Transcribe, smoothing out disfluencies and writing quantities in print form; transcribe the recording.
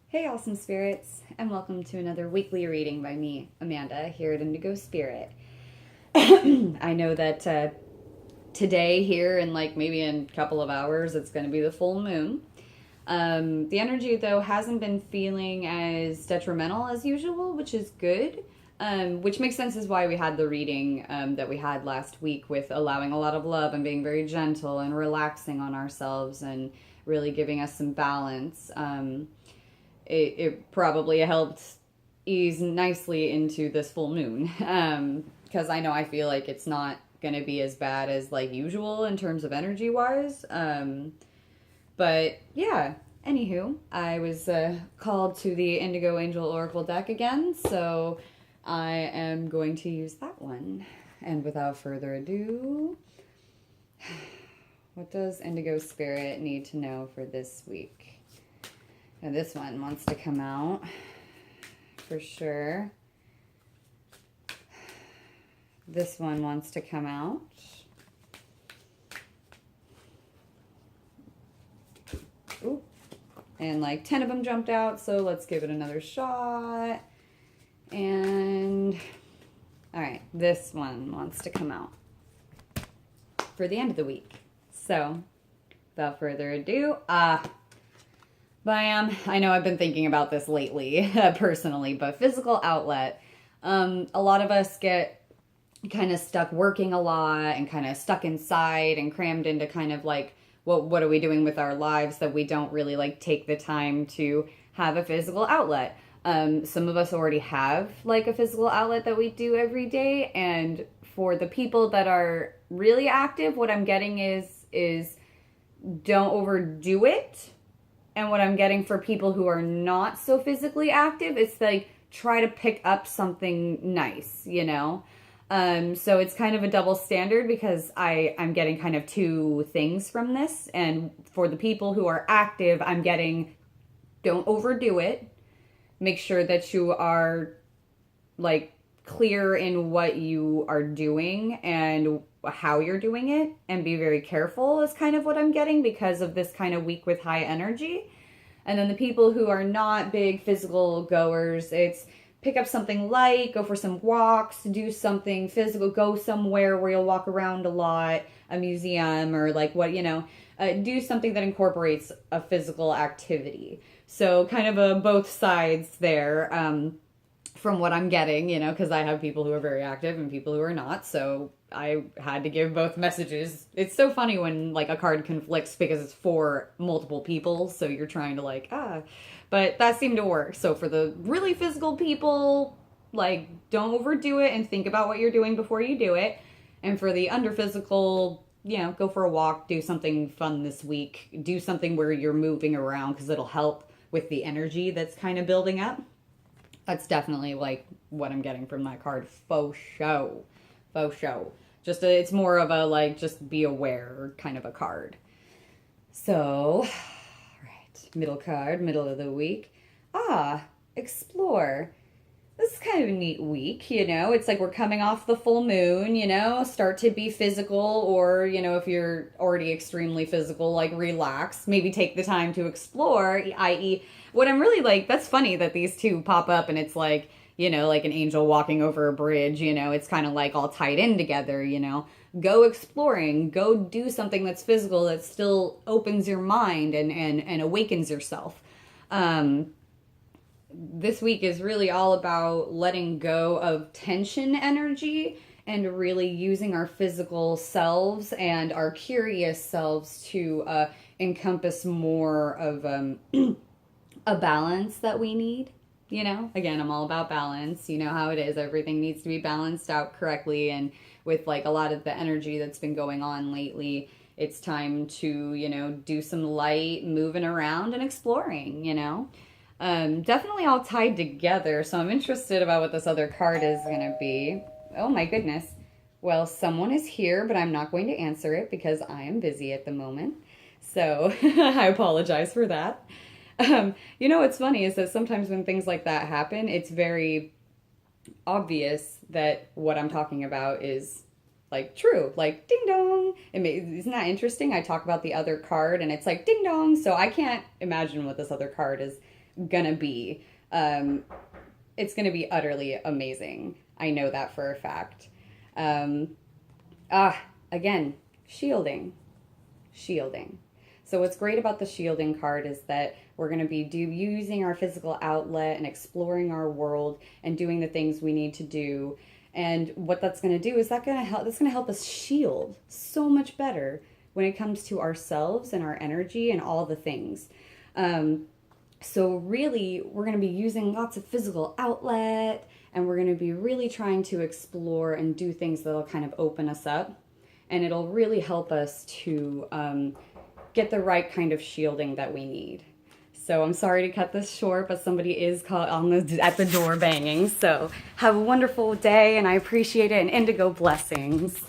Hey, awesome spirits, and welcome to another weekly reading by me, Amanda, here at Indigo Spirit. I know that today, here, and like maybe in a couple of hours, it's going to be the full moon. The energy, though, hasn't been feeling as detrimental as usual, which is good. Which makes sense is why we had the reading that we had last week with allowing a lot of love and being very gentle and relaxing on ourselves and really giving us some balance. It probably helped ease nicely into this full moon. Because I feel like it's not going to be as bad as like usual in terms of energy wise. But yeah, anywho, I was called to the Indigo Angel Oracle deck again, so I am going to use that one. And without further ado, what does Indigo Spirit need to know for this week? Now this one wants to come out for sure. This one wants to come out. Ooh. And like 10 of them jumped out, so let's give it another shot. And all right, this one wants to come out for the end of the week. So without further ado, bam. I know I've been thinking about this lately, personally, but physical outlet. A lot of us get kind of stuck working a lot and kind of stuck inside and crammed into kind of like, what are we doing with our lives that we don't really like take the time to have a physical outlet. Some of us already have like a physical outlet that we do every day. And for the people that are really active, what I'm getting is don't overdo it. And what I'm getting for people who are not so physically active, it's like try to pick up something nice, you know? So it's kind of a double standard because I'm getting kind of two things from this. And for the people who are active, I'm getting don't overdo it. Make sure that you are like clear in what you are doing and how you're doing it, and be very careful is kind of what I'm getting because of this kind of week with high energy. And then the people who are not big physical goers, it's pick up something light, go for some walks, do something physical, go somewhere where you'll walk around a lot, a museum or like what, do something that incorporates a physical activity. So kind of a both sides there. From what I'm getting, because I have people who are very active and people who are not. So I had to give both messages. It's so funny when like a card conflicts because it's for multiple people. So you're trying to but that seemed to work. So for the really physical people, like don't overdo it and think about what you're doing before you do it. And for the under physical, go for a walk, do something fun this week, do something where you're moving around because it'll help with the energy that's kind of building up. That's definitely like what I'm getting from that card. Faux show. Just it's more of a like just be aware kind of a card. So, right, middle card, middle of the week. Explore. This is kind of a neat week, It's like we're coming off the full moon, start to be physical, or, if you're already extremely physical, like relax, maybe take the time to explore, i.e., what I'm really like, that's funny that these two pop up and it's like, like an angel walking over a bridge, it's kind of like all tied in together, Go exploring, go do something that's physical that still opens your mind and awakens yourself. This week is really all about letting go of tension energy and really using our physical selves and our curious selves to encompass more of a balance that we need. Again, I'm all about balance. You know how it is. Everything needs to be balanced out correctly. And with like a lot of the energy that's been going on lately, it's time to, do some light moving around and exploring, Definitely all tied together, so I'm interested about what this other card is going to be. Oh my goodness. Well, someone is here, but I'm not going to answer it because I am busy at the moment. So I apologize for that. What's funny is that sometimes when things like that happen, it's very obvious that what I'm talking about is like true, like ding dong. Isn't that interesting? I talk about the other card and it's like ding dong. So I can't imagine what this other card is gonna be. It's gonna be utterly amazing. I know that for a fact. Again, shielding. So what's great about the shielding card is that we're going to be using our physical outlet and exploring our world and doing the things we need to do. And what that's going to do is that's going to help us shield so much better when it comes to ourselves and our energy and all the things. So really, we're going to be using lots of physical outlet, and we're going to be really trying to explore and do things that'll kind of open us up. And it'll really help us to get the right kind of shielding that we need. So I'm sorry to cut this short, but somebody is at the door banging. So have a wonderful day, and I appreciate it, and Indigo blessings.